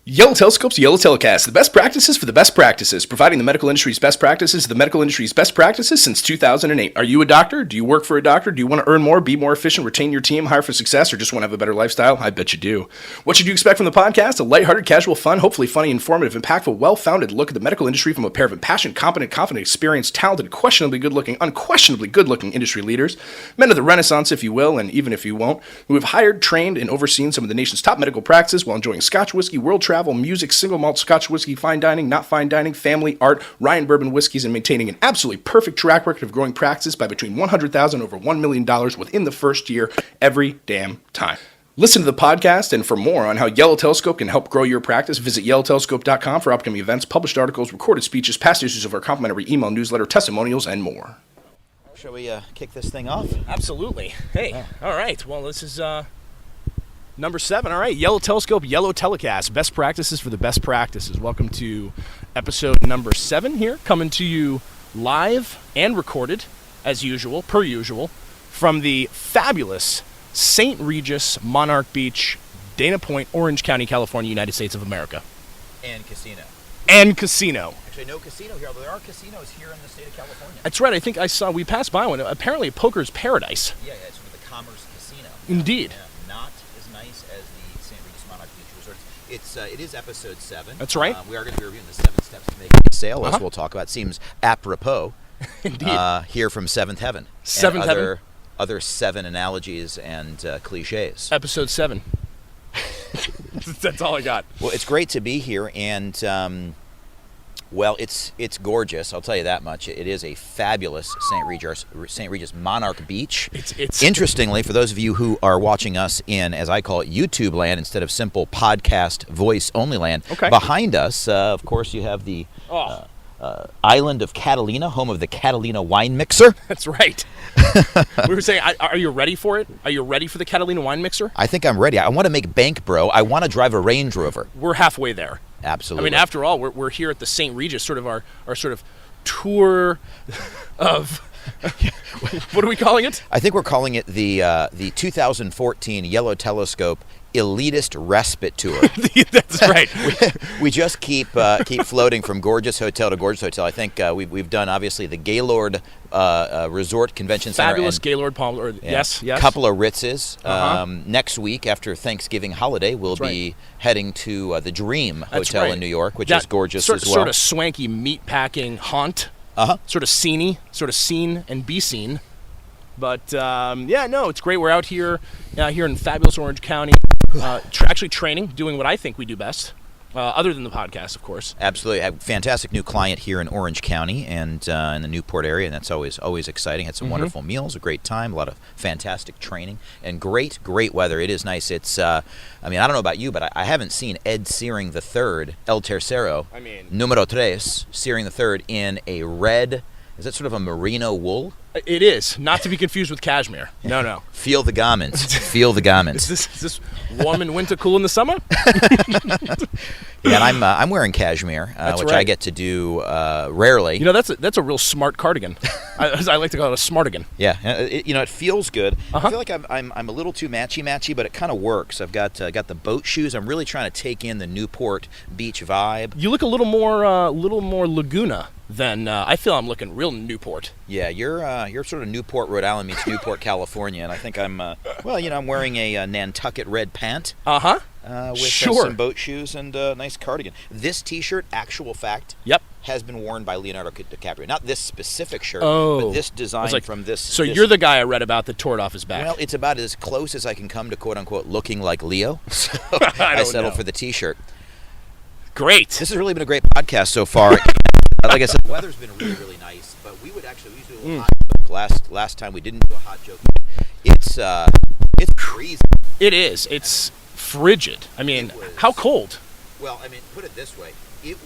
YellowTelescope YellowTelecast, the best practices for the best practices, providing the medical industry's best practices, the medical industry's best practices since 2008. Are you a doctor? Do you work for a doctor? Do you want to earn more, be more efficient, retain your team, hire for success, or just want to have a better lifestyle? I bet you do. What should you expect from the podcast? A lighthearted, casual, fun, hopefully funny, informative, impactful, well-founded look at the medical industry from a pair of passionate, competent, confident, experienced, talented, unquestionably good-looking industry leaders, men of the Renaissance, if you will, and even if you won't, who have hired, trained, and overseen some of the nation's top medical practices while enjoying Scotch whiskey, world travel, music, single malt Scotch whiskey, fine dining, not fine dining, family, art, Ryan bourbon whiskeys, and maintaining an absolutely perfect track record of growing practices by between $100,000 and over $1 million within the first year every damn time. Listen to the podcast, and for more on how Yellow Telescope can help grow your practice, visit YellowTelescope.com for upcoming events, published articles, recorded speeches, past issues of our complimentary email newsletter, testimonials, and more. Shall we kick this thing off? Absolutely. Hey, all right. Well, this is number 7. All right, YellowTelescope YellowTelecast, best practices for the best practices. Welcome to episode number 7 here, coming to you live and recorded, as usual, per usual, from the fabulous St. Regis, Monarch Beach, Dana Point, Orange County, California, United States of America. And casino. And casino. Actually, no casino here, although there are casinos here in the state of California. That's right. I think we passed by one. Apparently, Poker's Paradise. Yeah, it's sort of the Commerce Casino. Indeed. Yeah, not as nice as the St. Regis Monarch Beach Resort. It is episode 7. That's right. We are going to be reviewing the 7 steps to making a sale, as we'll talk about. Seems apropos. Indeed. Here from Seventh Heaven. Seventh Heaven. Other 7 analogies and cliches. Episode 7. That's all I got. Well, it's great to be here, and well, it's gorgeous. I'll tell you that much. It is a fabulous St. Regis Monarch Beach. It's interestingly, for those of you who are watching us in, as I call it, YouTube land instead of simple podcast voice only land. Okay. Behind us, of course, you have the island of Catalina, home of the Catalina wine mixer. That's right. We were saying, are you ready for it? Are you ready for the Catalina wine mixer? I think I'm ready. I want to make bank, bro. I want to drive a Range Rover. We're halfway there. Absolutely. I mean, after all, we're here at the St. Regis, sort of our sort of tour of what are we calling it? I think we're calling it the 2014 Yellow Telescope Elitist Respite Tour. That's right. we just keep floating from gorgeous hotel to gorgeous hotel. I think we've done obviously the Gaylord Resort Convention Center. Fabulous Gaylord Palm. Yes. Couple of Ritzes. Next week after Thanksgiving holiday, we'll be heading to the Dream Hotel in New York, which is gorgeous as well. Sort of swanky meatpacking haunt. Sort of seen and be seen. But it's great. We're out here in fabulous Orange County, actually training, doing what I think we do best, other than the podcast, of course. Absolutely. I have a fantastic new client here in Orange County and in the Newport area, and that's always exciting. Had some wonderful meals, a great time, a lot of fantastic training, and great weather. It is nice. It's, I don't know about you, but I haven't seen Ed Searing III, El Tercero, Numero 3, Searing III in a red, is that sort of a merino wool? It is, not to be confused with cashmere. No. Feel the garments. Feel the garments. Is this warm in winter, cool in the summer? Yeah, and I'm wearing cashmere, which I get to do rarely. You know, that's a real smart cardigan. I like to call it a smartigan. Yeah, it feels good. I feel like I'm a little too matchy, but it kind of works. I've got the boat shoes. I'm really trying to take in the Newport Beach vibe. You look a little more Laguna than I feel. I'm looking real Newport. Yeah, you're sort of Newport, Rhode Island meets Newport, California, and I think I'm I'm wearing a Nantucket red pant. With some boat shoes and a nice cardigan. This T-shirt, actual fact, has been worn by Leonardo DiCaprio. Not this specific shirt, but this design from this. So you're the guy I read about that tore it off his back. Well, it's about as close as I can come to quote-unquote looking like Leo. So I settled for the T-shirt. Great. This has really been a great podcast so far. Like I said, the weather's been really nice, but we do a little hot joke. Last time we didn't do a hot joke. It's freezing. It is. It's frigid. I mean, how cold? Well, put it this way. It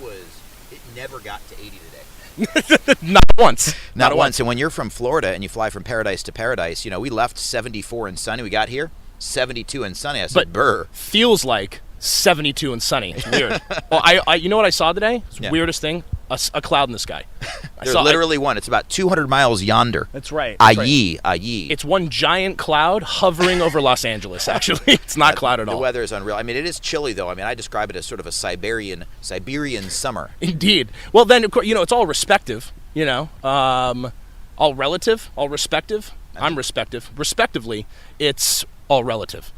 never got to 80 today. Not once. Not once. And when you're from Florida and you fly from paradise to paradise, we left 74 and sunny. We got here 72 and sunny. I said, burr. Feels like 72 and sunny. It's weird. Well, you know what I saw today? It's the weirdest thing. a cloud in the sky. There's literally one. It's about 200 miles yonder. That's right. Aye. It's one giant cloud hovering over Los Angeles, actually. It's not cloud at all. The weather is unreal. I mean, it is chilly, though. I mean, I describe it as sort of a Siberian summer. Indeed. Well, then, of course, it's all respective, all relative, all respective. I'm respective. Respectively, it's all relative.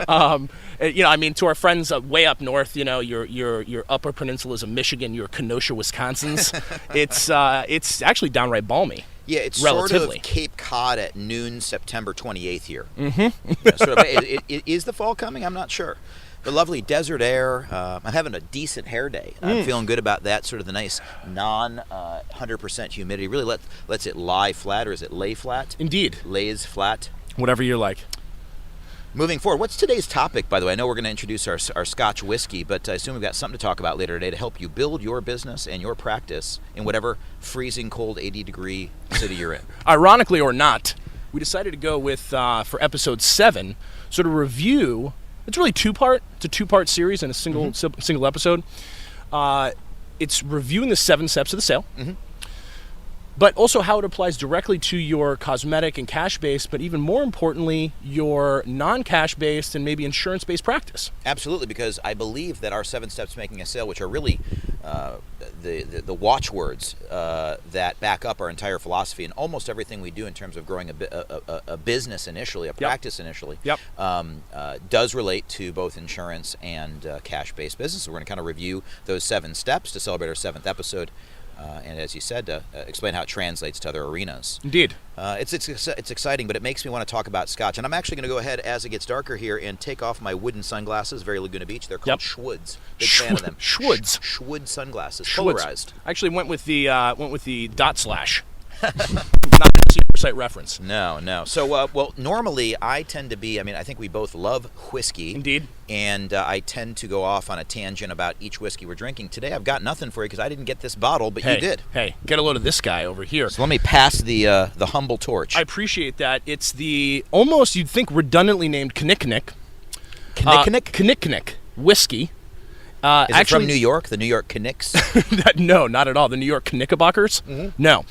To our friends way up north, your upper peninsulas of Michigan, your Kenosha, Wisconsin's, it's actually downright balmy. Yeah, it's relatively. Sort of Cape Cod at noon, September 28th here. Mm-hmm. Is the fall coming? I'm not sure. The lovely desert air. I'm having a decent hair day. I'm feeling good about that. Sort of the nice non-100% humidity. Really lets it lie flat, or is it lay flat? Indeed. Lays flat. Whatever you like. Moving forward, what's today's topic, by the way? I know we're going to introduce our Scotch whiskey, but I assume we've got something to talk about later today to help you build your business and your practice in whatever freezing cold 80-degree city you're in. Ironically or not, we decided to go with, for episode 7, sort of review. It's really two-part. It's a two-part series in a single episode. It's reviewing the 7 steps of the sale. Mm-hmm. But also how it applies directly to your cosmetic and cash-based, but even more importantly, your non-cash-based and maybe insurance-based practice. Absolutely, because I believe that our 7 steps to making a sale, which are really the watchwords that back up our entire philosophy and almost everything we do in terms of growing a business initially, a practice initially, does relate to both insurance and cash-based business. So we're going to kind of review those 7 steps to celebrate our 7th episode. And as you said, explain how it translates to other arenas. Indeed. It's exciting, but it makes me want to talk about Scotch. And I'm actually going to go ahead, as it gets darker here, and take off my wooden sunglasses, very Laguna Beach. They're called Schwoods. Big fan of them. Schwoods. Schwood sunglasses, Schwoods. polarized. I actually went with the dot slash. Not a secret site reference. No. So, normally I tend to be, I think we both love whiskey. Indeed. And I tend to go off on a tangent about each whiskey we're drinking. Today I've got nothing for you because I didn't get this bottle, but you did. Hey, get a load of this guy over here. So let me pass the humble torch. I appreciate that. It's the almost, you'd think, redundantly named Kinnikinnick. Kinnikinnick whiskey. Is it from New York? The New York Knicks? No, not at all. The New York Knickerbockers? Mm-hmm. No.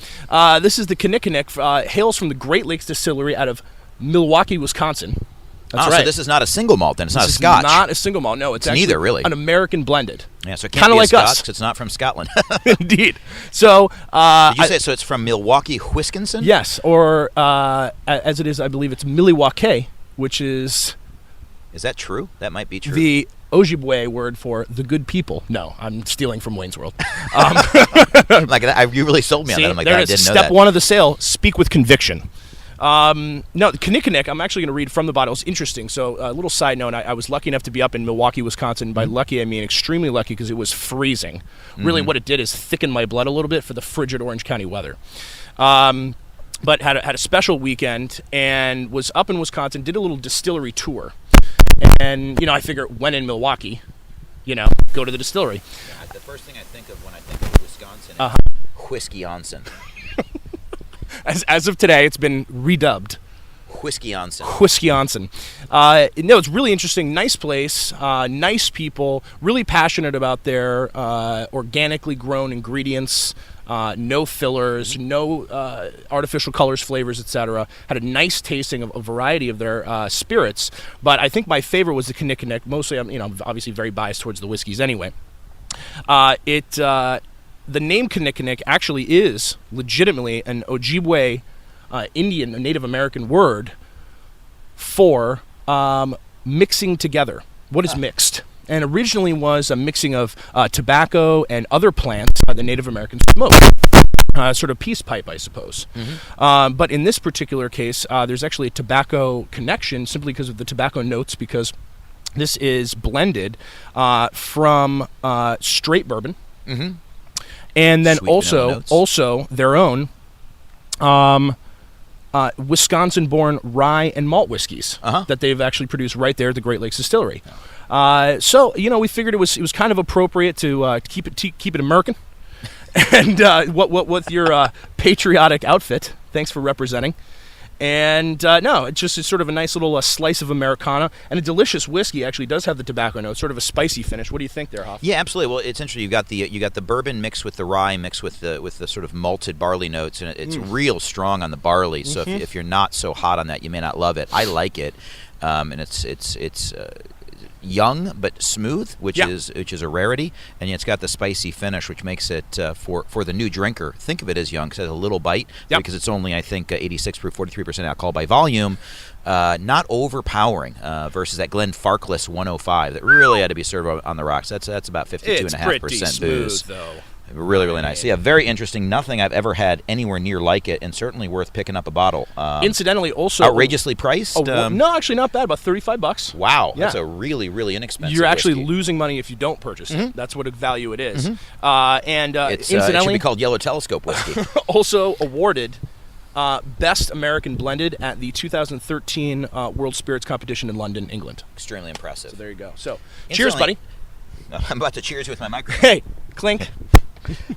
This is the Kinnikinnick. Hails from the Great Lakes Distillery out of Milwaukee, Wisconsin. That's right. So this is not a single malt, then. It's not a Scotch. It's not a single malt. No, it's actually neither, really. An American blended. Yeah, so it can't be like Scotch because it's not from Scotland. Indeed. So, did you say so? It's from Milwaukee, Wisconsin? Yes, or as it is, I believe it's Milwaukee, which is. Is that true? That might be true. The Ojibwe word for the good people. No, I'm stealing from Wayne's World. You really sold me on that. I'm like, I didn't know that. Step 1 of the sale: speak with conviction. No, the Kinnikinnick, I'm actually going to read from the bottle. It's interesting. So a little side note, I was lucky enough to be up in Milwaukee, Wisconsin. By lucky, I mean extremely lucky because it was freezing. Really what it did is thicken my blood a little bit for the frigid Orange County weather. But had a special weekend and was up in Wisconsin, did a little distillery tour. And, I figure when in Milwaukee, go to the distillery. Yeah, the first thing I think of when I think of Wisconsin is Whiskey-onsen. As of today, it's been redubbed. Whiskey-onsen. Whiskey-onsen. It's really interesting. Nice place, nice people, really passionate about their organically grown ingredients, no fillers, no artificial colors, flavors, etc. Had a nice tasting of a variety of their spirits, but I think my favorite was the Kinnikinnick. Mostly, I'm obviously very biased towards the whiskeys anyway. The name Kinnikinnick actually is legitimately an Ojibwe Indian, a Native American word for mixing together. What is mixed? And originally was a mixing of tobacco and other plants the Native Americans smoked. Sort of peace pipe, I suppose. Mm-hmm. But in this particular case, there's actually a tobacco connection simply because of the tobacco notes, because this is blended from straight bourbon. Mm-hmm. And then also their own Wisconsin-born rye and malt whiskeys that they've actually produced right there at the Great Lakes Distillery. So we figured it was kind of appropriate to keep it American. And what with your patriotic outfit, thanks for representing. And no, it's sort of a nice little slice of Americana, and a delicious whiskey. Actually, does have the tobacco note, sort of a spicy finish. What do you think there, Hoff? Yeah, absolutely. Well, it's interesting. You got the bourbon mixed with the rye, mixed with the sort of malted barley notes, and it's real strong on the barley. So if you're not so hot on that, you may not love it. I like it, and it's young but smooth, which is a rarity, and it's got the spicy finish, which makes it for the new drinker. Think of it as young because it has a little bite because it's only, I think, 86 proof, 43% alcohol by volume. Not overpowering versus that Glenfarclas 105 that really had to be served on the rocks. That's about 52.5% booze. Though. Really, really nice. So yeah, very interesting. Nothing I've ever had anywhere near like it, and certainly worth picking up a bottle. Incidentally, also outrageously priced. No, actually not bad. About $35. Wow, that's a really, really inexpensive. You're actually whiskey. losing money if you don't purchase it. That's what a value it is. It Incidentally, should be called YellowTelescope whiskey. also awarded Best American Blended at the 2013 World Spirits Competition in London, England. Extremely impressive. So there you go. So cheers, buddy. I'm about to cheers you with my microphone. Hey, clink.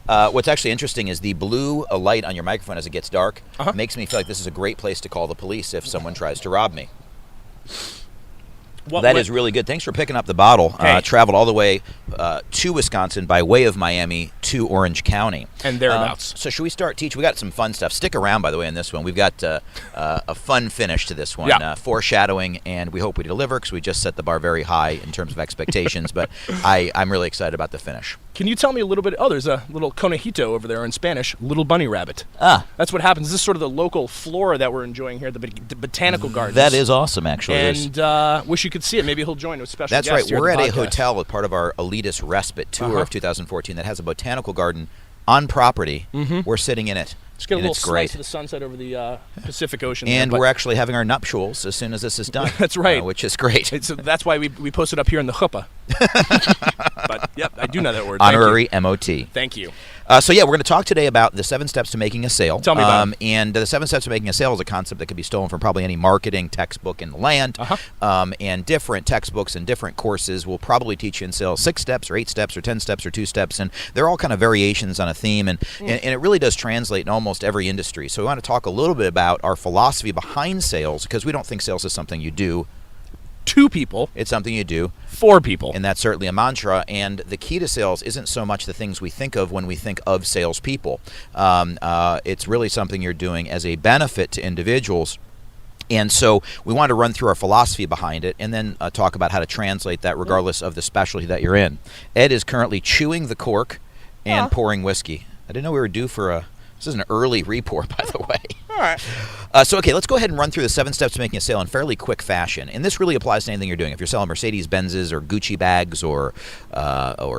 What's actually interesting is the blue light on your microphone as it gets dark makes me feel like this is a great place to call the police if someone tries to rob me. That is really good. Thanks for picking up the bottle. Traveled all the way to Wisconsin by way of Miami to Orange County. And thereabouts. So should we start, Teach? We got some fun stuff. Stick around, by the way, in this one. We've got a fun finish to this one. Foreshadowing, and we hope we deliver because we just set the bar very high in terms of expectations. But I'm really excited about the finish. Can you tell me a little bit? Oh, there's a little conejito over there in Spanish, little bunny rabbit. That's what happens. This is sort of the local flora that we're enjoying here at the Botanical Gardens. That is awesome, actually. And wish you could see it. Maybe he'll join a special That's guest right. We're here at the a podcast. hotel with part of our elitist respite tour of 2014 that has a botanical garden on property. We're sitting in it. Just get a little it's slice great. of the sunset over the Pacific Ocean. And there, we're actually having our nuptials as soon as this is done. That's right. Which is great. That's why we posted up here in the chuppah. But, yep, I do know that word. Honorary MOT. Thank you. So yeah, we're going to talk today about the 7 steps to making a sale. Tell me about it. And the 7 steps to making a sale is a concept that could be stolen from probably any marketing textbook in the land. And different textbooks and different courses will probably teach you in sales 6 steps or 8 steps or 10 steps or 2 steps. And they're all kind of variations on a theme. And it really does translate in almost every industry. So we want to talk a little bit about our philosophy behind sales, because we don't think sales is something you do. 2 people. It's something you do. 4 people. And that's certainly a mantra. And the key to sales isn't so much the things we think of when we think of salespeople. It's really something you're doing as a benefit to individuals. And so we wanted to run through our philosophy behind it and then talk about how to translate that regardless of the specialty that you're in. Ed is currently chewing the cork and pouring whiskey. I didn't know we were due for a... This is an early report, by the way. All right. Okay, let's go ahead and run through the 7 steps to making a sale in fairly quick fashion. And this really applies to anything you're doing. If you're selling Mercedes-Benzes or Gucci bags or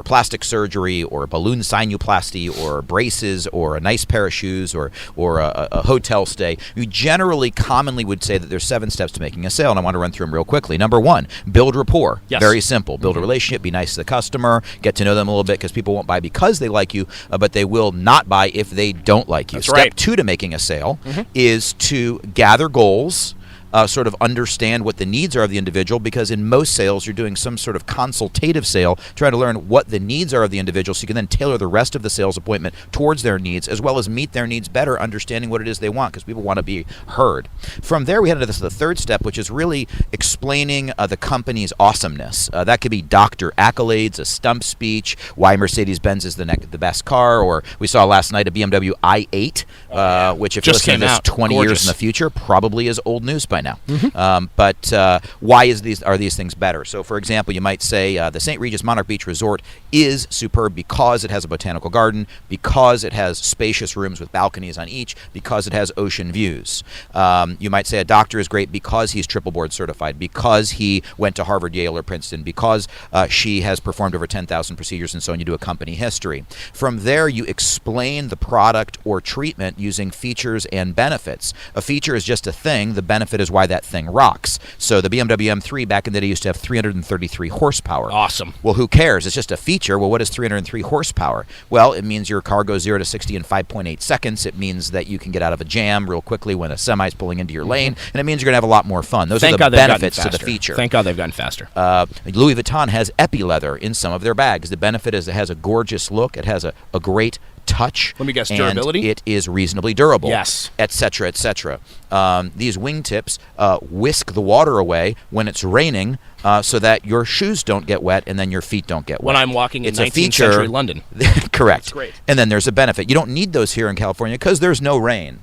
plastic surgery or balloon sinuplasty or braces or a nice pair of shoes or a hotel stay, you generally commonly would say that there's 7 steps to making a sale, and I want to run through them real quickly. Number 1, build rapport. Yes. Very simple. Build a relationship, be nice to the customer, get to know them a little bit, because people won't buy because they like you, but they will not buy if they don't like you. That's Step right. 2 to making a sale is to gather goals, sort of understand what the needs are of the individual, because in most sales you're doing some sort of consultative sale, trying to learn what the needs are of the individual so you can then tailor the rest of the sales appointment towards their needs, as well as meet their needs better, understanding what it is they want, because people want to be heard. From there we head into the 3rd step, which is really explaining the company's awesomeness. That could be doctor accolades, a stump speech, why Mercedes-Benz is the best car, or we saw last night a BMW i8, which if you Just listen to came this out. 20 Gorgeous. years in the future probably is old news by now. But why are these things better? So, for example, you might say the St. Regis Monarch Beach Resort is superb because it has a botanical garden, because it has spacious rooms with balconies on each, because it has ocean views. You might say a doctor is great because he's triple board certified, because he went to Harvard, Yale, or Princeton, because she has performed over 10,000 procedures, and so on. You do a company history. From there, you explain the product or treatment using features and benefits. A feature is just a thing. The benefit is why that thing rocks. So the BMW M3 back in the day used to have 333 horsepower. Awesome. Well, who cares? It's just a feature. Well, what is 303 horsepower? Well, it means your car goes 0 to 60 in 5.8 seconds. It means that you can get out of a jam real quickly when a semi is pulling into your lane, and it means you're going to have a lot more fun. Those are the benefits to the feature. Thank God they've gotten faster. Louis Vuitton has epi leather in some of their bags. The benefit is it has a gorgeous look. It has a great touch. Let me guess, and durability? it is reasonably durable. Yes. Et cetera, et cetera. These wingtips whisk the water away when it's raining so that your shoes don't get wet and then your feet don't get wet. When I'm walking in It's a 19th feature. century London. Correct. That's great. And then there's a benefit. You don't need those here in California because there's no rain.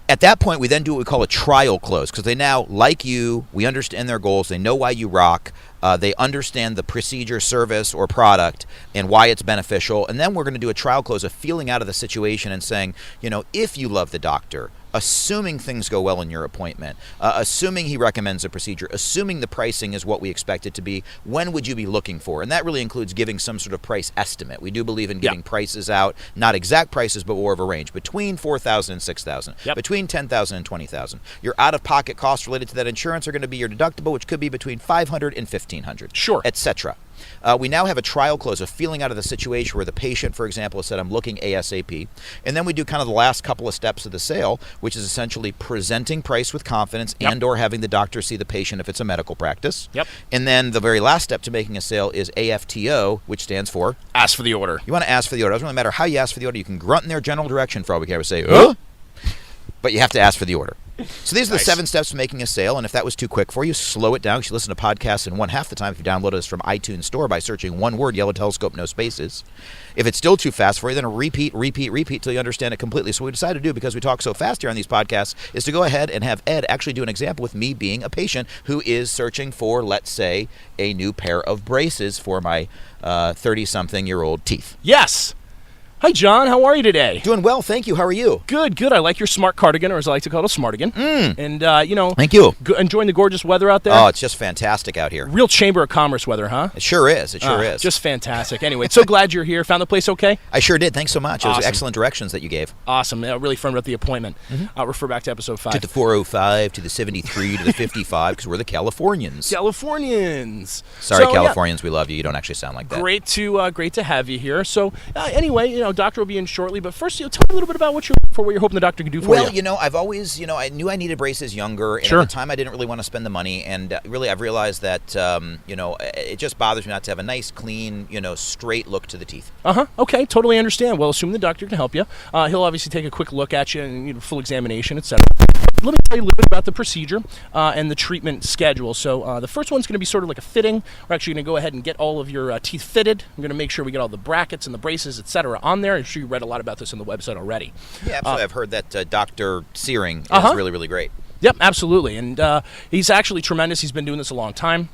At that point, we then do what we call a trial close because they now, like you, we understand their goals. They know why you rock. They understand the procedure, service, or product and why it's beneficial. And then we're going to do a trial close of feeling out of the situation and saying, if you love the doctor, assuming things go well in your appointment, assuming he recommends a procedure, assuming the pricing is what we expect it to be, when would you be looking for? And that really includes giving some sort of price estimate. We do believe in giving prices out, not exact prices, but more of a range, between $4,000 and $6,000, between $10,000 and $20,000. Your out-of-pocket costs related to that insurance are going to be your deductible, which could be between $500 and $1,500, sure, etc. We now have a trial close of feeling out of the situation where the patient, for example, has said, I'm looking ASAP. And then we do kind of the last couple of steps of the sale, which is essentially presenting price with confidence and or having the doctor see the patient if it's a medical practice. And then the very last step to making a sale is AFTO, which stands for? Ask for the order. You want to ask for the order. It doesn't really matter how you ask for the order. You can grunt in their general direction for all we care. We say, but you have to ask for the order. So these are the 7 steps to making a sale, and if that was too quick for you, slow it down. You should listen to podcasts in 1/2 the time if you download us from iTunes Store by searching one word, Yellow Telescope, no spaces. If it's still too fast for you, then repeat till you understand it completely. So what we decided to do, because we talk so fast here on these podcasts, is to go ahead and have Ed actually do an example with me being a patient who is searching for, let's say, a new pair of braces for my 30-something-year-old teeth. Yes. Hi, John. How are you today? Doing well, thank you. How are you? Good, good. I like your smart cardigan, or as I like to call it, a smartigan. And, thank you. Enjoying the gorgeous weather out there? Oh, it's just fantastic out here. Real Chamber of Commerce weather, huh? It sure is. It sure is. Just fantastic. Anyway, so glad you're here. Found the place okay? I sure did. Thanks so much. Awesome. It was excellent directions that you gave. Awesome. Really fun about the appointment. I'll refer back to episode 5. To the 405, to the 73, to the 55, because we're the Californians. Californians. Sorry, Californians, we love you. You don't actually sound like that. Great to have you here. So anyway, doctor will be in shortly, but first, tell me a little bit about what you're hoping the doctor can do for you. Well, I've always, I knew I needed braces younger, and at the time I didn't really want to spend the money, and really I've realized that, it just bothers me not to have a nice, clean, straight look to the teeth. Okay, totally understand. Well, assuming the doctor can help you, he'll obviously take a quick look at you and full examination, etc. Let me tell you a little bit about the procedure and the treatment schedule. So the first one's going to be sort of like a fitting. We're actually going to go ahead and get all of your teeth fitted. I'm going to make sure we get all the brackets and the braces, etc. on there. I'm sure you read a lot about this on the website already. Yeah, absolutely. I've heard that Dr. Searing is really, really great. Yep, absolutely. And he's actually tremendous. He's been doing this a long time.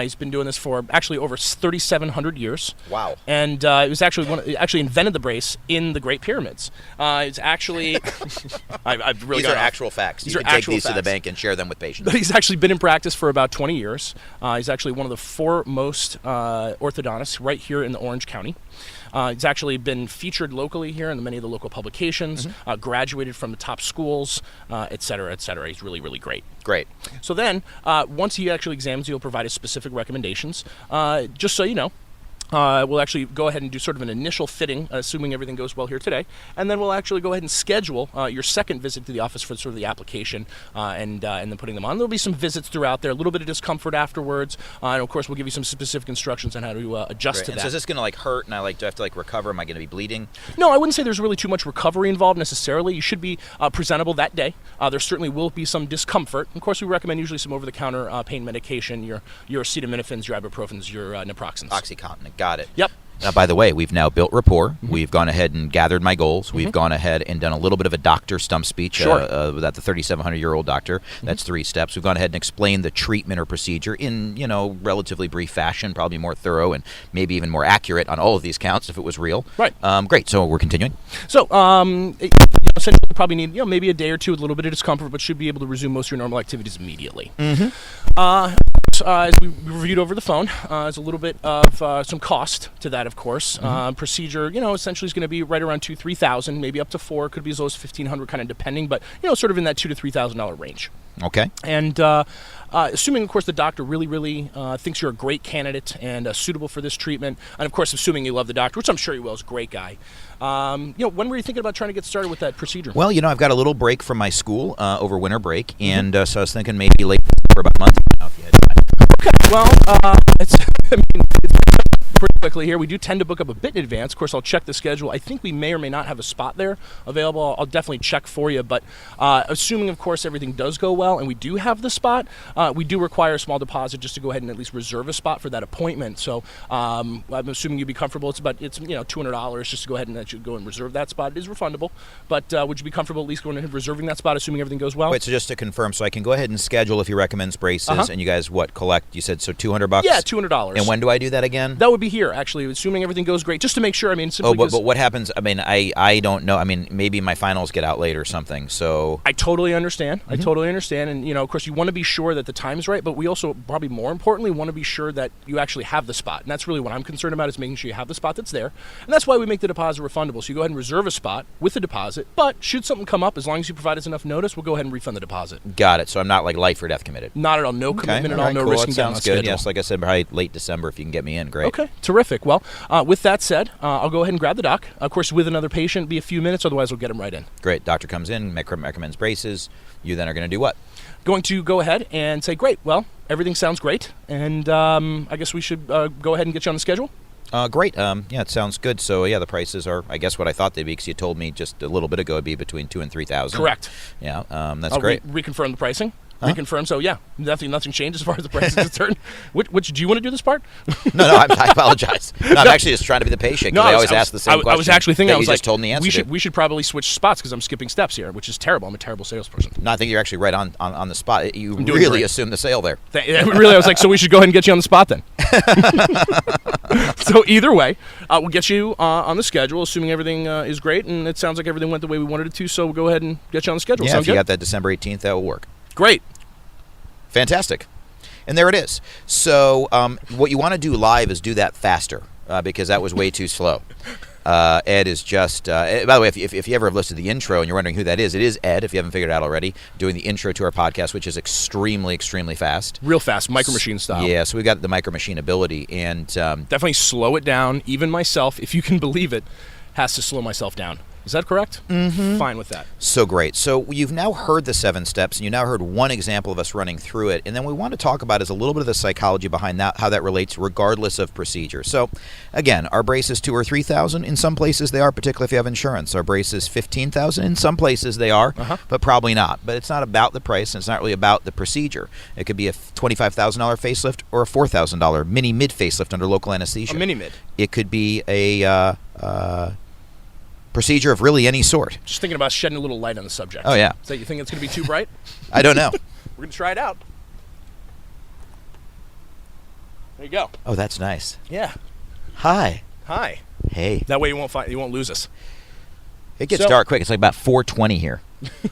He's been doing this for actually over 3,700 years. Wow. And it was actually actually invented the brace in the Great Pyramids. It's actually I've really These are actual facts. You can take these to the bank and share them with patients. But he's actually been in practice for about 20 years. He's actually one of the foremost orthodontists right here in the Orange County. He's actually been featured locally here in many of the local publications, graduated from the top schools, et cetera, et cetera. He's really, really great. Great. So then, once he actually examines you, he'll provide us specific recommendations. Just so you know, we'll actually go ahead and do sort of an initial fitting, assuming everything goes well here today, and then we'll actually go ahead and schedule your second visit to the office for sort of the application and then putting them on. There'll be some visits throughout there, a little bit of discomfort afterwards, and of course we'll give you some specific instructions on how to adjust to that. So is this going to hurt, and do I have to recover? Am I going to be bleeding? No, I wouldn't say there's really too much recovery involved necessarily. You should be presentable that day. There certainly will be some discomfort. Of course, we recommend usually some over-the-counter pain medication, your acetaminophen, your ibuprofens, your naproxens. OxyContin. Got it. Yep. Now, by the way, we've now built rapport. We've gone ahead and gathered my goals. We've gone ahead and done a little bit of a doctor stump speech with the 3,700-year-old doctor. That's 3 steps. We've gone ahead and explained the treatment or procedure in, relatively brief fashion, probably more thorough and maybe even more accurate on all of these counts if it was real. Right. Great. So we're continuing. So, essentially, you probably need maybe a day or two with a little bit of discomfort, but should be able to resume most of your normal activities immediately. As we reviewed over the phone, there's a little bit of some cost to that, of course. Procedure, essentially is going to be right around $2,000-3,000, maybe up to $4,000, could be as low as $1,500, kind of depending, but sort of in that $2,000 to $3,000 range. Okay. And assuming, of course, the doctor really, really thinks you're a great candidate and suitable for this treatment, and of course, assuming you love the doctor, which I'm sure you will, is a great guy. When were you thinking about trying to get started with that procedure? Well, I've got a little break from my school over winter break, and so I was thinking maybe late for about a month now if you had time. Okay, well, it's pretty quickly here. We do tend to book up a bit in advance. Of course, I'll check the schedule. I think we may or may not have a spot there available. I'll definitely check for you. But assuming, of course, everything does go well and we do have the spot, we do require a small deposit just to go ahead and at least reserve a spot for that appointment. So I'm assuming you'd be comfortable. It's $200 just to go ahead and let you go and reserve that spot. It is refundable. But would you be comfortable at least going ahead and reserving that spot, assuming everything goes well? Wait, so just to confirm, so I can go ahead and schedule if he recommends braces, and you guys collect? You said so $200. Yeah, $200. And when do I do that again? That would be here, actually, assuming everything goes great, just to make sure. I mean, simply but what happens? I mean, I don't know. I mean, maybe my finals get out late or something. So I totally understand. I totally understand, and of course, you want to be sure that the time's right, but we also probably more importantly want to be sure that you actually have the spot, and that's really what I'm concerned about, is making sure you have the spot that's there, and that's why we make the deposit refundable. So you go ahead and reserve a spot with the deposit, but should something come up, as long as you provide us enough notice, we'll go ahead and refund the deposit. Got it. So I'm not like life or death committed. Not at all. No commitment at all. No cool. risking down Sounds the good. schedule. Yes, like I said, probably late December if you can get me in. Great. Okay, terrific. Well, with that said, I'll go ahead and grab the doc. Of course, with another patient, be a few minutes. Otherwise, we'll get him right in. Great. Doctor comes in, recommends braces. You then are going to do what? Going to go ahead and say, great. Well, everything sounds great, and I guess we should go ahead and get you on the schedule. Great. Yeah, it sounds good. So yeah, the prices are, I guess, what I thought they'd be, because you told me just a little bit ago it'd be between $2,000 and $3,000. Correct. Yeah, that's I'll great. Reconfirm the pricing. Reconfirm. So yeah, nothing changed as far as the price is concerned. Which do you want to do this part? No, I apologize. No, I'm actually just trying to be the patient, because I always ask the same question. I was actually thinking, you just told me the answer. We should probably switch spots, because I'm skipping steps here, which is terrible. I'm a terrible salesperson. No, I think you're actually right on the spot. You really great. Assumed the sale there. Really, I was like, so we should go ahead and get you on the spot then. So either way, we'll get you on the schedule, assuming everything is great, and it sounds like everything went the way we wanted it to. So we'll go ahead and get you on the schedule. Yeah, Sound if you good? got that December 18th, that will work. Great. Fantastic. And there it is. So what you want to do live is do that faster, because that was way too slow. Ed is just, by the way, if you ever have listened to the intro and you're wondering who that is, it is Ed, if you haven't figured it out already, doing the intro to our podcast, which is extremely, extremely fast. Real fast, Micro Machine style. Yeah, so we got the Micro Machine ability. And definitely slow it down. Even myself, if you can believe it, has to slow myself down. Is that correct? Mm-hmm. Fine with that. So great. So you've now heard the 7 steps, and you now heard one example of us running through it. And then we want to talk about is a little bit of the psychology behind that, how that relates regardless of procedure. So again, our brace is $2,000 or $3,000. In some places they are, particularly if you have insurance. Our brace is $15,000. In some places they are, but probably not. But it's not about the price, and it's not really about the procedure. It could be a $25,000 facelift or a $4,000 mini-mid facelift under local anesthesia. A mini-mid. It could be a procedure of really any sort. Just thinking about shedding a little light on the subject. Oh, yeah. So you think it's going to be too bright? I don't know. We're going to try it out. There you go. Oh, that's nice. Yeah. Hi. Hi. Hey. That way you won't lose us. It gets dark quick. It's like about 4:20 here.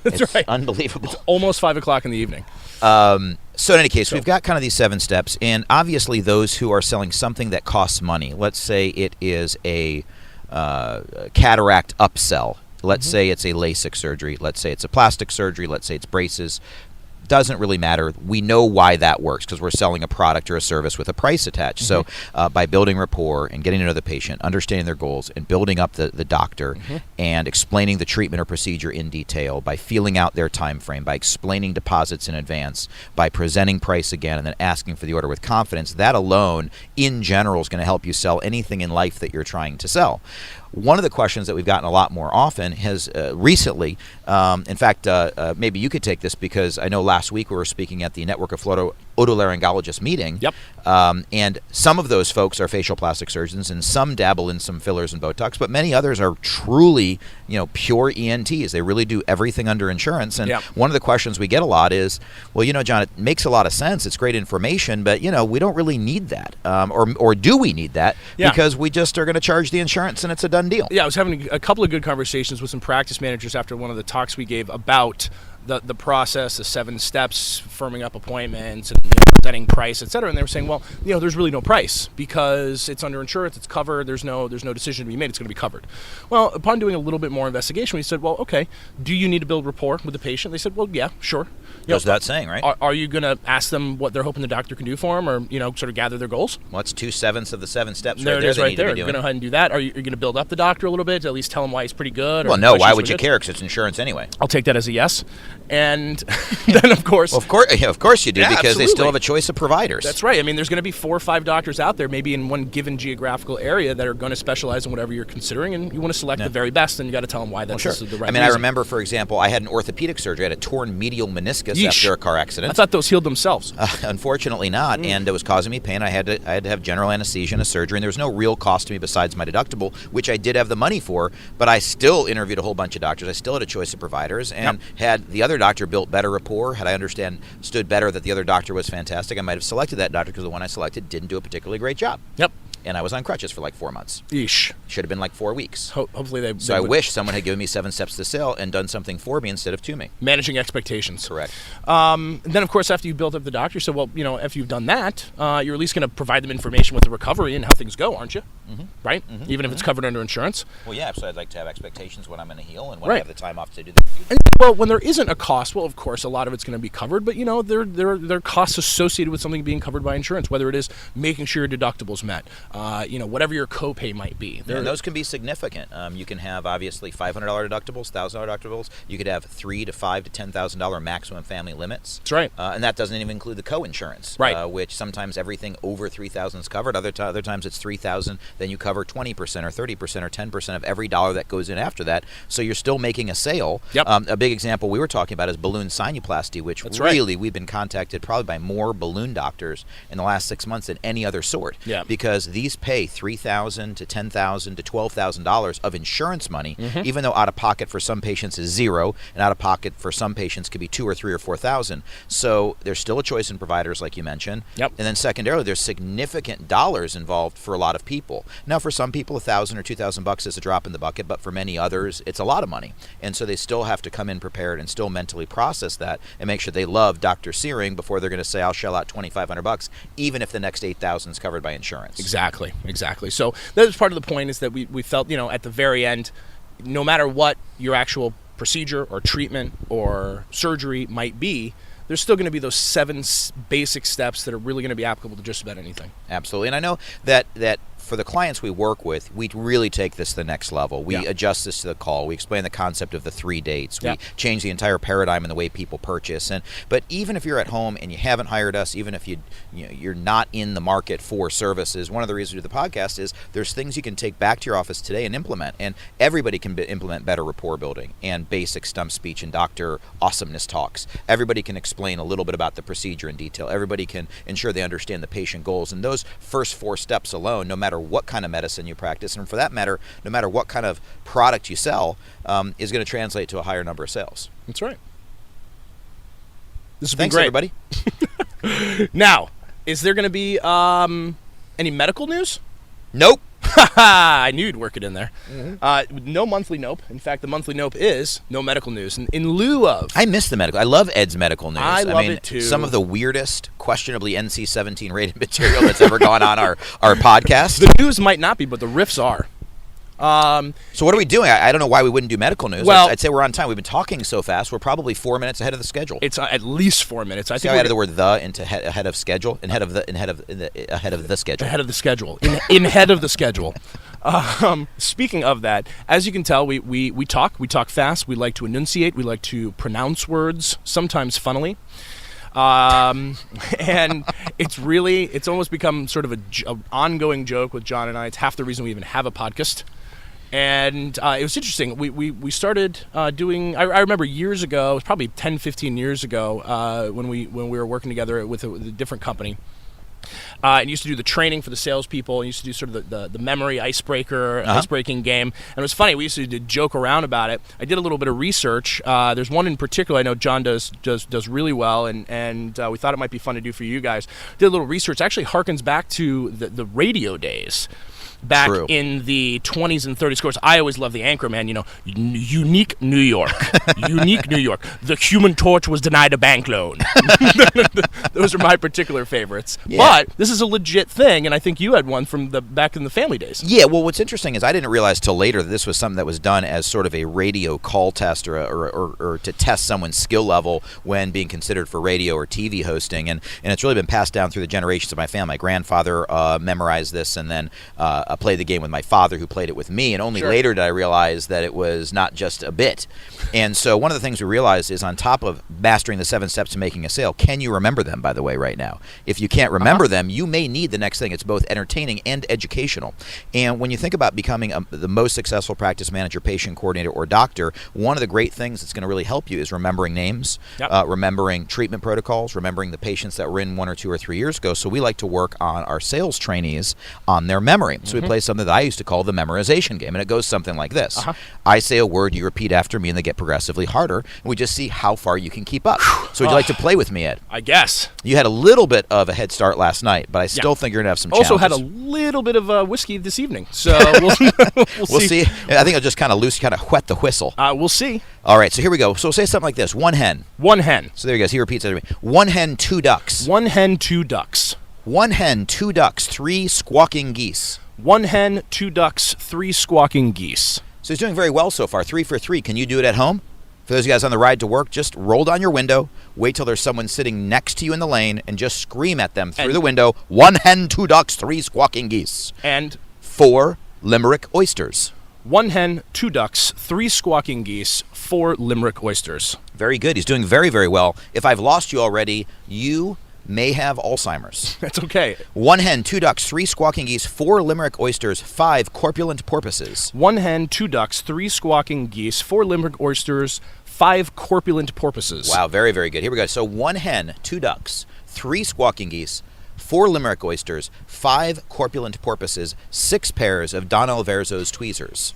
That's it's right. unbelievable. It's almost 5 o'clock in the evening. So in any case, we've got kind of these 7 steps, and obviously those who are selling something that costs money, let's say it is a cataract upsell. Let's say it's a LASIK surgery. Let's say it's a plastic surgery. Let's say it's braces. Doesn't really matter. We know why that works, because we're selling a product or a service with a price attached. So by building rapport and getting to know the patient, understanding their goals, and building up the doctor, and explaining the treatment or procedure in detail, by feeling out their time frame, by explaining deposits in advance, by presenting price again, and then asking for the order with confidence, that alone, in general, is going to help you sell anything in life that you're trying to sell. One of the questions that we've gotten a lot more often has recently, in fact, maybe you could take this, because I know last week we were speaking at the Network of Otolaryngologists meeting. Yep. And some of those folks are facial plastic surgeons, and some dabble in some fillers and Botox, but many others are truly, pure ENTs. They really do everything under insurance. And one of the questions we get a lot is, well, John, it makes a lot of sense. It's great information, but, we don't really need that. Or do we need that? Yeah. Because we just are going to charge the insurance and it's a done deal. Yeah, I was having a couple of good conversations with some practice managers after one of the talks we gave about the process, the 7 steps, firming up appointments, and setting price, et cetera. And they were saying, well, there's really no price because it's under insurance, it's covered, there's no decision to be made, it's going to be covered. Well, upon doing a little bit more investigation, we said, well, okay, do you need to build rapport with the patient? They said, well, yeah, sure. Goes without saying, right? Are you going to ask them what they're hoping the doctor can do for them, or sort of gather their goals? Well, it's 2/7 of the 7 steps. There right it is, there. right there. You're going to go ahead and do that. Are you going to build up the doctor a little bit to at least tell him why he's pretty good? Well, no. Why would you care? Because it's insurance anyway. I'll take that as a yes. And then, of course... Well, of course you do, because absolutely. they still have a choice of providers. That's right. I mean, there's going to be 4 or 5 doctors out there, maybe in one given geographical area, that are going to specialize in whatever you're considering, and you want to select the very best, and you got to tell them why that's the right I mean, reason. I remember, for example, I had an orthopedic surgery. I had a torn medial meniscus after a car accident. I thought those healed themselves. Unfortunately not, and it was causing me pain. I had to have general anesthesia and a surgery, and there was no real cost to me besides my deductible, which I did have the money for, but I still interviewed a whole bunch of doctors. I still had a choice of providers, and had the other doctor built better rapport, had I understood better that the other doctor was fantastic, I might have selected that doctor, because the one I selected didn't do a particularly great job. Yep. And I was on crutches for like 4 months. Yeesh. Should have been like 4 weeks. Hopefully they... So I wish someone had given me 7 steps to sale and done something for me instead of to me. Managing expectations. Correct. Then, of course, after you built up the doctor, so, well, after you've done that, you're at least going to provide them information with the recovery and how things go, aren't you? Mm-hmm. Right? Mm-hmm. Even if it's covered under insurance. Well, yeah, so I'd like to have expectations when I'm going to heal and when Right. I have the time off to do that. And, well, when there isn't a cost, well, of course, a lot of it's going to be covered, but, there are costs associated with something being covered by insurance, whether it is making sure your deductible's met, whatever your copay might be. And those can be significant. You can have, obviously, $500 deductibles, $1,000 deductibles. You could have $3,000 to $5,000 to $10,000 maximum family limits. That's right. And that doesn't even include the co-insurance, right. Which sometimes everything over $3,000 is covered. Other times it's $3,000. Then you cover 20% or 30% or 10% of every dollar that goes in after that. So you're still making a sale. Yep. A big example we were talking about is balloon sinuplasty, which That's really right. we've been contacted probably by more balloon doctors in the last 6 months than any other sort. Yeah. Because these pay $3,000 to $10,000 to $12,000 of insurance money, even though out of pocket for some patients is $0, and out of pocket for some patients could be $2,000 or $3,000 or $4,000. So there's still a choice in providers, like you mentioned. Yep. And then secondarily, there's significant dollars involved for a lot of people. Now, for some people, $1,000 or $2,000 is a drop in the bucket, but for many others, it's a lot of money. And so they still have to come in prepared and still mentally process that and make sure they love Dr. Searing before they're going to say, I'll shell out $2,500, even if the next $8,000 is covered by insurance. Exactly. So that was part of the point, is that we felt, at the very end, no matter what your actual procedure or treatment or surgery might be, there's still going to be those 7 basic steps that are really going to be applicable to just about anything. Absolutely. And I know that for the clients we work with, we really take this to the next level. We adjust this to the call. We explain the concept of the 3 dates. We change the entire paradigm in the way people purchase. But even if you're at home and you haven't hired us, even if you're not in the market for services, one of the reasons we do the podcast is there's things you can take back to your office today and implement. And everybody can implement better rapport building and basic stump speech and doctor awesomeness talks. Everybody can explain a little bit about the procedure in detail. Everybody can ensure they understand the patient goals. And those first 4 steps alone, no matter what kind of medicine you practice, and for that matter, no matter what kind of product you sell, is going to translate to a higher number of sales. That's right. This has Thanks, been great. everybody. Now, is there going to be any medical news? Nope. I knew you'd work it in there. No monthly nope. In fact, the monthly nope is no medical news. In lieu of... I miss the medical. I love Ed's medical news. I love it too. Some of the weirdest, questionably NC-17 rated material that's ever gone on our podcast. The news might not be, but the riffs are. So what are we doing? I don't know why we wouldn't do medical news. Well, I'd say we're on time. We've been talking so fast. We're probably 4 minutes ahead of the schedule. It's at least 4 minutes. I think I added the word "the" into ahead of schedule, ahead of the schedule. Ahead of the schedule. In head of the schedule. Speaking of that, as you can tell, we talk fast. We like to enunciate. We like to pronounce words, sometimes funnily. And it's almost become sort of an ongoing joke with John and I. It's half the reason we even have a podcast. And it was interesting. We started doing, I remember years ago, it was probably 10, 15 years ago, when we were working together with a different company. And used to do the training for the salespeople, and used to do sort of the memory icebreaking game. And it was funny. We used to joke around about it. I did a little bit of research. There's one in particular I know John does really well, and we thought it might be fun to do for you guys. Did a little research. Actually harkens back to the radio days. Back True. In the 20s and 30s. Of course, I always love the Anchorman, unique New York. Unique New York. The Human Torch was denied a bank loan. Those are my particular favorites. Yeah. But this is a legit thing, and I think you had one from back in the family days. Yeah, well, what's interesting is I didn't realize till later that this was something that was done as sort of a radio call test or to test someone's skill level when being considered for radio or TV hosting. And it's really been passed down through the generations of my family. My grandfather memorized this, and then played the game with my father, who played it with me, and only later did I realize that it was not just a bit. And so one of the things we realized is, on top of mastering the 7 steps to making a sale, can you remember them, by the way, right now? If you can't remember them, you may need the next thing. It's both entertaining and educational. And when you think about becoming the most successful practice manager, patient coordinator, or doctor, one of the great things that's going to really help you is remembering names, remembering treatment protocols, remembering the patients that were in 1 or 2 or 3 years ago. So we like to work on our sales trainees on their memory. So we play something that I used to call the memorization game, and it goes something like this. I say a word, you repeat after me, and they get progressively harder, and we just see how far you can keep up. So would you like to play with me, Ed? I guess. You had a little bit of a head start last night, but I still think you're going to have some challenges. Also had a little bit of whiskey this evening, so we'll see. I think I'll just kind of whet the whistle. We'll see. All right, so here we go. So say something like this. 1 hen. 1 hen. So there he goes. He repeats after me. 1 hen, 2 ducks. 1 hen, 2 ducks. 1 hen, 2 ducks, 3 squawking geese. 1 hen, 2 ducks, 3 squawking geese. So he's doing very well so far. 3 for 3. Can you do it at home? For those of you guys on the ride to work, just roll down your window, wait till there's someone sitting next to you in the lane, and just scream at them through the window, 1 hen, 2 ducks, 3 squawking geese. And 4 Limerick oysters. 1 hen, 2 ducks, 3 squawking geese, 4 Limerick oysters. Very good. He's doing very, very well. If I've lost you already, you may have Alzheimer's. That's okay. 1 hen, 2 ducks, 3 squawking geese, 4 Limerick oysters, 5 corpulent porpoises. 1 hen, 2 ducks, 3 squawking geese, 4 Limerick oysters, 5 corpulent porpoises. Wow, very, very good. Here we go. So 1 hen, 2 ducks, 3 squawking geese, 4 Limerick oysters, 5 corpulent porpoises, 6 pairs of Don Alverzo's tweezers.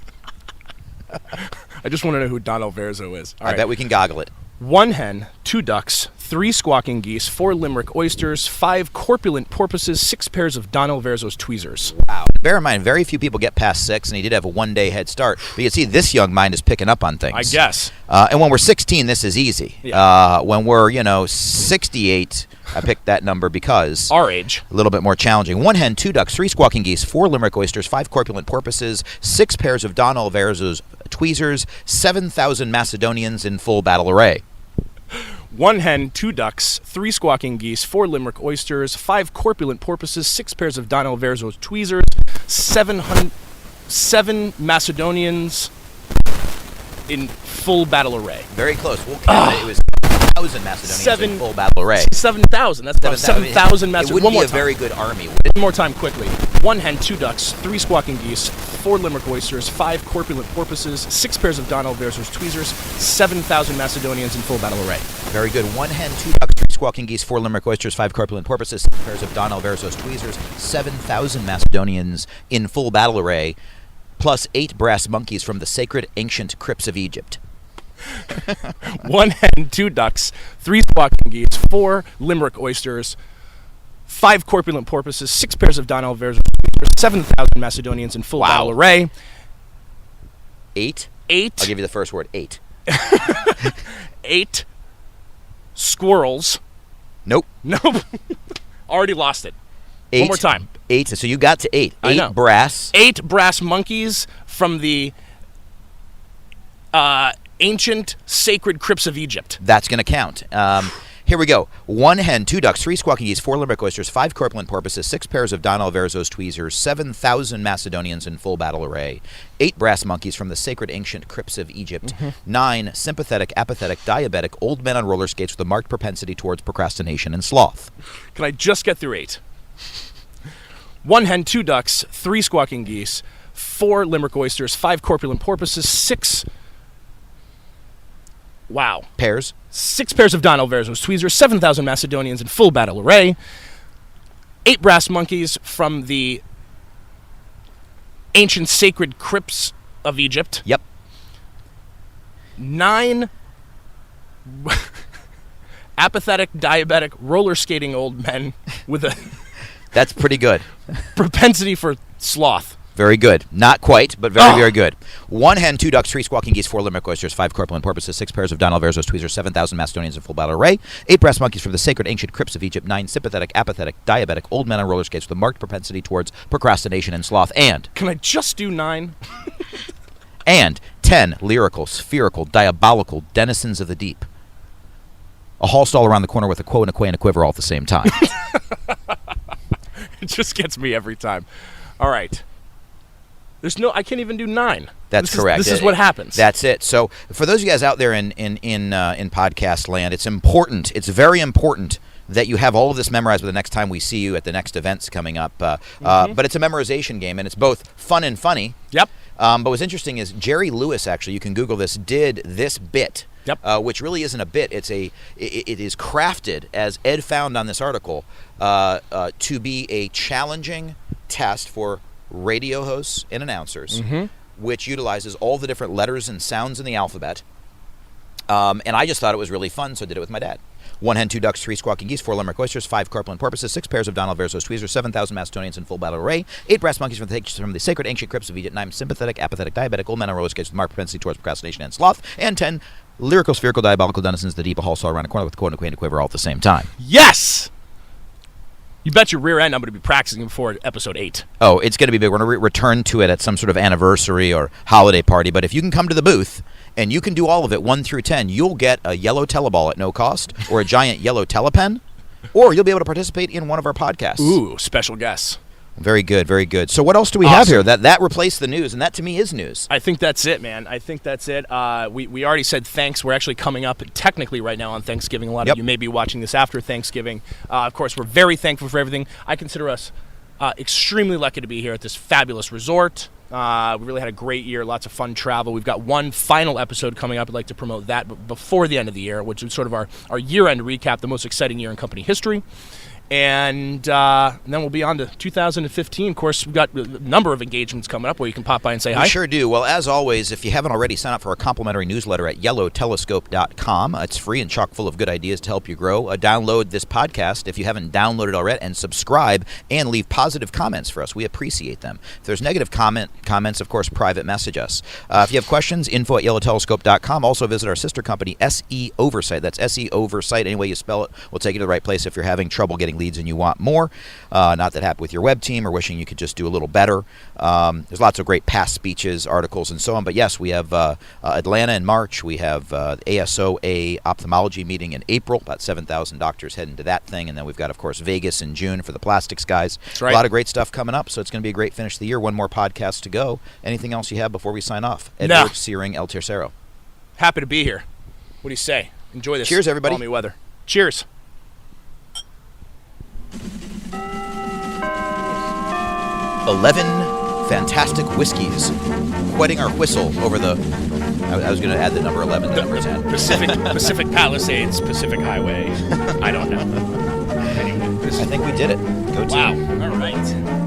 I just want to know who Don Alverzo is. I bet we can goggle it. 1 hen, 2 ducks, 3 squawking geese, 4 Limerick oysters, 5 corpulent porpoises, 6 pairs of Don Alverzo's tweezers. Wow. Bear in mind, very few people get past 6, and he did have a 1-day head start. But you can see this young mind is picking up on things. I guess. And when we're 16, this is easy. Yeah. When we're, 68, I picked that number because... Our age. A little bit more challenging. 1 hen, 2 ducks, 3 squawking geese, 4 Limerick oysters, 5 corpulent porpoises, 6 pairs of Don Alverzo's tweezers, 7,000 Macedonians in full battle array. 1 hen, 2 ducks, 3 squawking geese, 4 Limerick oysters, 5 corpulent porpoises, 6 pairs of Don Alverzo's tweezers, 7 Macedonians in full battle array. Very close. We'll count it. It was 1,000 Macedonians in full battle array. 7,000. That's about 7,000 Macedonians. It wouldn't be a very good army. One more time quickly. 1 hen, 2 ducks, 3 squawking geese, 4 Limerick oysters, 5 corpulent porpoises, 6 pairs of Don Alverzo's tweezers, 7,000 Macedonians in full battle array. Very good. 1 hen, 2 ducks, 3 squawking geese, 4 Limerick oysters, 5 corpulent porpoises, 6 pairs of Don Alverzo's tweezers, 7,000 Macedonians in full battle array, plus 8 brass monkeys from the sacred ancient crypts of Egypt. 1 hen, 2 ducks, 3 squawking geese, 4 Limerick oysters, 5 corpulent porpoises, 6 pairs of Don Alverzo's tweezers, 7,000 Macedonians in full battle array. 8? 8. I'll give you the first word. 8. 8 squirrels. Nope. Nope. Already lost it. 8, one more time. 8. So you got to 8. I know. 8 brass. 8 brass monkeys from the ancient sacred crypts of Egypt. That's going to count. Here we go. 1 hen, 2 ducks, 3 squawking geese, 4 Limerick oysters, 5 corpulent porpoises, 6 pairs of Don Alverzo's tweezers, 7,000 Macedonians in full battle array, 8 brass monkeys from the sacred ancient crypts of Egypt, 9 sympathetic, apathetic, diabetic, old men on roller skates with a marked propensity towards procrastination and sloth. Can I just get through 8? 1 hen, 2 ducks, 3 squawking geese, 4 Limerick oysters, 5 corpulent porpoises, 6... Wow. Pairs. 6 pairs of Don Alverzo's tweezers, 7,000 Macedonians in full battle array, 8 brass monkeys from the ancient sacred crypts of Egypt. Yep. 9 apathetic, diabetic, roller skating old men with a That's pretty good. propensity for sloth. Very good. Not quite, but very, very good. 1 hen, 2 ducks, 3 squawking geese, 4 Limerick oysters, 5 corpulent porpoises, 6 pairs of Don Alverzo's tweezers, 7,000 Macedonians in full battle array, 8 brass monkeys from the sacred ancient crypts of Egypt, 9 sympathetic, apathetic, diabetic, old men on roller skates with a marked propensity towards procrastination and sloth, and... Can I just do 9? And 10 lyrical, spherical, diabolical denizens of the deep. A hall stall around the corner with a quo and a quay and a quiver all at the same time. It just gets me every time. All right. I can't even do 9. That's correct. This is what happens. That's it. So for those of you guys out there in podcast land, it's important. It's very important that you have all of this memorized by the next time we see you at the next events coming up. But it's a memorization game, and it's both fun and funny. Yep. But what's interesting is Jerry Lewis, actually, you can Google this, did this bit. Yep. Which really isn't a bit. It is crafted, as Ed found on this article, to be a challenging test for radio hosts and announcers, which utilizes all the different letters and sounds in the alphabet. And I just thought it was really fun, so I did it with my dad. 1 hen, 2 ducks, 3 squawking geese, 4 limerick oysters, 5 carpulent porpoises, 6 pairs of Donald Verso's tweezers, 7,000 Macedonians in full battle array, 8 brass monkeys from the sacred ancient crypts of Egypt, 9 sympathetic, apathetic, diabetic, old men on roller skates with marked propensity towards procrastination and sloth, and 10 lyrical, spherical, diabolical denizens the deep hall saw around a corner with a quote and a queen and a quiver all at the same time. Yes! You bet your rear end I'm going to be practicing before episode 8. Oh, it's going to be big. We're going to return to it at some sort of anniversary or holiday party. But if you can come to the booth and you can do all of it 1 through 10, you'll get a yellow teleball at no cost, or a giant yellow telepen, or you'll be able to participate in one of our podcasts. Ooh, special guests. Very good, very good. So what else do we have here? That replaced the news, and that to me is news. I think that's it, man. I think that's it. We already said thanks. We're actually coming up technically right now on Thanksgiving. A lot of you may be watching this after Thanksgiving. Of course, we're very thankful for everything. I consider us extremely lucky to be here at this fabulous resort. We really had a great year, lots of fun travel. We've got one final episode coming up. I'd like to promote that before the end of the year, which is sort of our year-end recap, the most exciting year in company history. And then we'll be on to 2015. Of course, we've got a number of engagements coming up where you can pop by and say hi. We sure do. Well, as always, if you haven't already, sign up for a complimentary newsletter at YellowTelescope.com. It's free and chock full of good ideas to help you grow. Download this podcast if you haven't downloaded already, and subscribe and leave positive comments for us. We appreciate them. If there's negative comments, of course, private message us. If you have questions, info at YellowTelescope.com. Also visit our sister company, SE Oversight. That's SE Oversight. Any way you spell it will take you to the right place if you're having trouble getting leads and you want more. Not that happy with your web team or wishing you could just do a little better. There's lots of great past speeches, articles, and so on. But yes, we have Atlanta in March. We have ASOA ophthalmology meeting in April. About 7,000 doctors heading to that thing. And then we've got, of course, Vegas in June for the plastics guys. That's right. A lot of great stuff coming up. So it's going to be a great finish of the year. One more podcast to go. Anything else you have before we sign off? Edward Searing El Tercero. Happy to be here. What do you say? Enjoy this. Cheers, everybody. Balmy weather. Cheers. 11 fantastic whiskeys, wetting our whistle over the. I was going to add the number 11 to number 10. Pacific Palisades, Pacific Highway. I don't know. Anyway, I think we did it. Go team. Wow. All right.